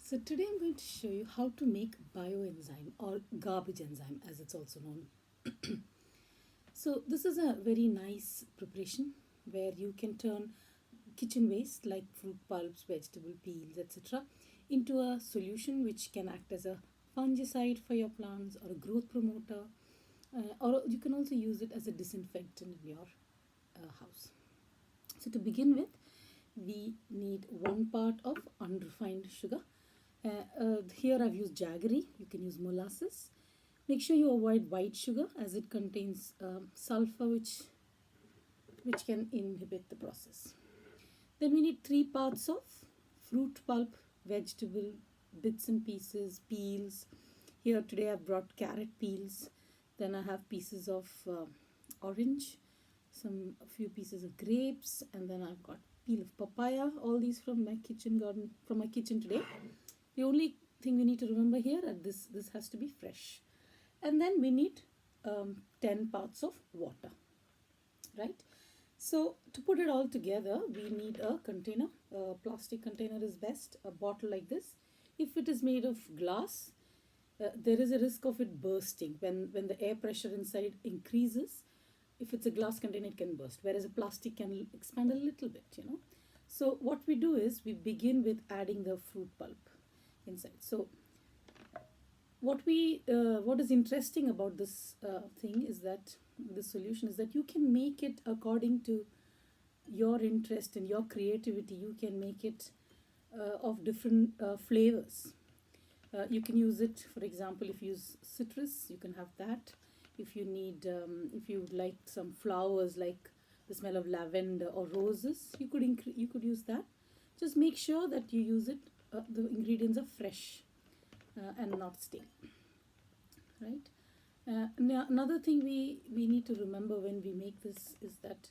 So today I'm going to show you how to make bioenzyme or garbage enzyme as it's also known. So this is a very nice preparation where you can turn kitchen waste like fruit pulps, vegetable peels, etc. into a solution which can act as a fungicide for your plants or a growth promoter, or you can also use it as a disinfectant in your house. So to begin with, we need 1 part of unrefined sugar. Here I've used jaggery. You can use molasses. Make sure you avoid white sugar as it contains sulfur which can inhibit the process. Then we need 3 parts of fruit pulp, vegetable bits and pieces, peels. Here today I've brought carrot peels. Then I have pieces of orange, a few pieces of grapes, and then I've got peel of papaya. All these from my kitchen garden, from my kitchen today. The only thing we need to remember here that this has to be fresh. And then we need 10 parts of water, right? So to put it all together, we need a container. A plastic container is best, a bottle like this. If it is made of glass, there is a risk of it bursting when the air pressure inside increases. If it's a glass container, it can burst, whereas a plastic can expand a little bit. So what we do is we begin with adding the fruit pulp inside. So what is interesting about this thing is that the solution is that you can make it according to your interest and your creativity. You can make it of different flavors. You can use it, for example, if you use citrus, you can have that. If you need, if you would like some flowers like the smell of lavender or roses, you could use that. Just make sure that you use it. The ingredients are fresh and not stale, right? Now another thing we need to remember when we make this is that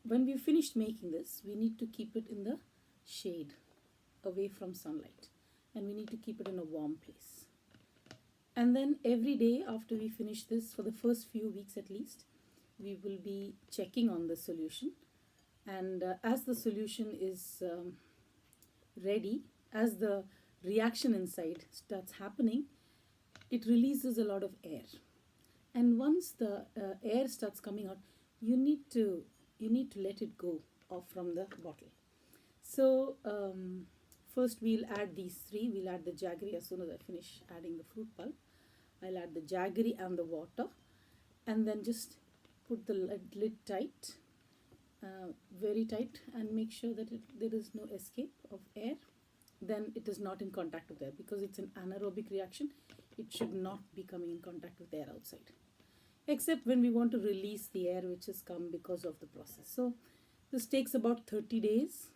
when we finished making this, we need to keep it in the shade, away from sunlight, and we need to keep it in a warm place. And then every day after we finish this, for the first few weeks at least, we will be checking on the solution. And as the solution is ready, as the reaction inside starts happening, it releases a lot of air. And once the air starts coming out, you need to let it go off from the bottle. So first we'll add these three. We'll add the jaggery as soon as I finish adding the fruit pulp. I'll add the jaggery and the water, and then just put the lid tight, very tight, and make sure that there is no escape of air. Then it is not in contact with air, because it's an anaerobic reaction. It should not be coming in contact with air outside, except when we want to release the air which has come because of the process. So this takes about 30 days,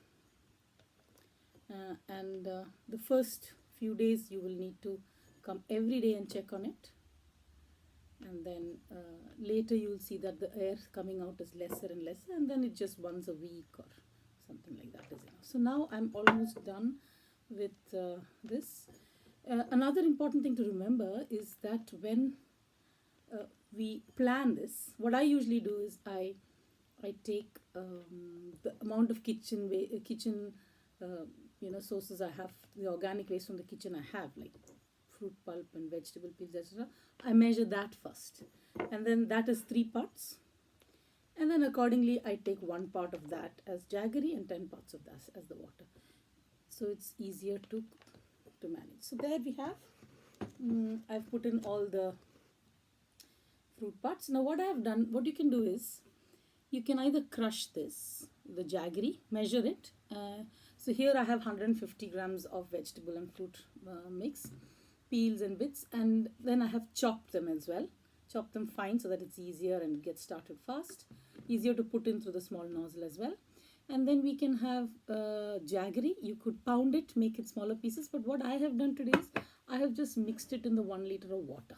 and the first few days you will need to come every day and check on it, and then later you will see that the air coming out is lesser and lesser, and then it just once a week or something like that is enough. So now I'm almost done with this. Another important thing to remember is that when we plan this, what I usually do is I take the amount of kitchen sources I have, the organic waste from the kitchen I have, like fruit pulp and vegetable peels, etc. I measure that first, and then that is 3 parts, and then accordingly I take 1 part of that as jaggery and 10 parts of that as the water. So it's easier to manage. So there we have. I've put in all the fruit parts. Now what I have done, what you can do is you can either crush this, the jaggery, measure it. So here I have 150 grams of vegetable and fruit mix, peels and bits, and then I have chopped them as well. Chop them fine so that it's easier and gets started fast. Easier to put in through the small nozzle as well. And then we can have jaggery. You could pound it, make it smaller pieces. But what I have done today is I have just mixed it in the 1 liter of water,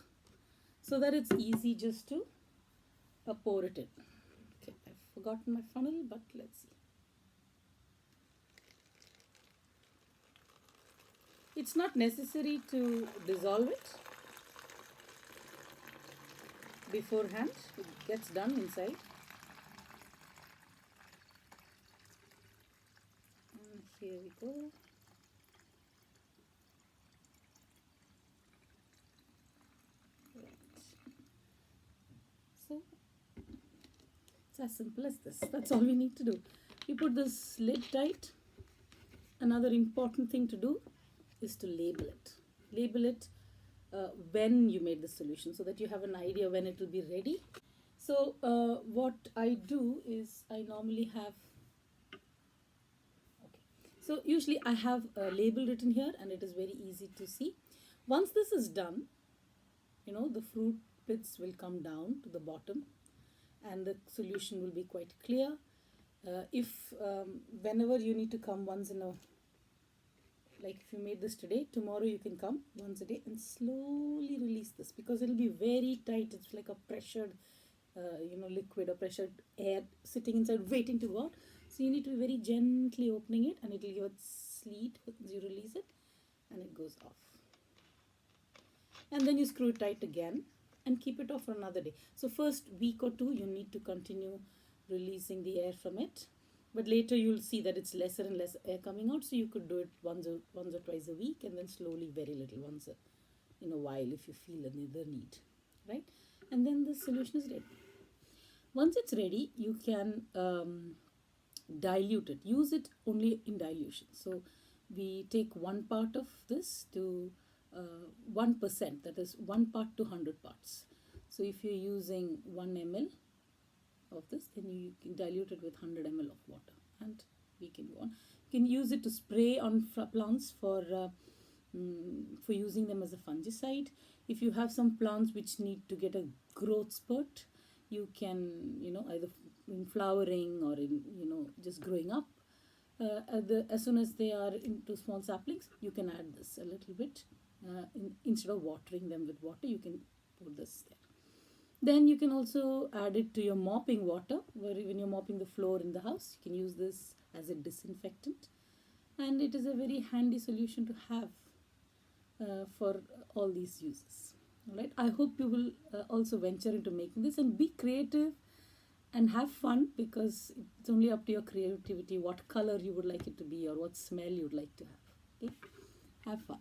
so that it's easy just to pour it in. Okay, I've forgotten my funnel, but let's see. It's not necessary to dissolve it beforehand. It gets done inside. And here we go. So it's as simple as this. That's all we need to do. We put this lid tight. Another important thing to do is to label it. Label it when you made the solution so that you have an idea when it will be ready. So what I do is I normally have, so usually I have a label written here and it is very easy to see. Once this is done, the fruit pits will come down to the bottom and the solution will be quite clear. If whenever you need to come once in a, like if you made this today, tomorrow you can come once a day and slowly release this, because it'll be very tight. It's like a pressured liquid or pressured air sitting inside waiting to go out. So you need to be very gently opening it and it will give a sleet once you release it and it goes off. And then you screw it tight again and keep it off for another day. So first week or two you need to continue releasing the air from it, but later you'll see that it's lesser and less air coming out, so you could do it once or twice a week, and then slowly very little once in a while if you feel the need, right? And then the solution is ready. Once it's ready, you can dilute it. Use it only in dilution. So we take 1 part of this to 1%, that is 1 part to 100 parts. So if you're using 1 ml of this, then you can dilute it with 100 ml of water, and we can go on. You can use it to spray on plants for using them as a fungicide. If you have some plants which need to get a growth spurt, you can either in flowering or in just growing up, as soon as they are into small saplings, you can add this a little bit. Instead of watering them with water, you can put this there. Then you can also add it to your mopping water, where when you're mopping the floor in the house, you can use this as a disinfectant, and it is a very handy solution to have for all these uses. All right, I hope you will also venture into making this and be creative and have fun, because it's only up to your creativity what color you would like it to be or what smell you would like to have. Okay, have fun.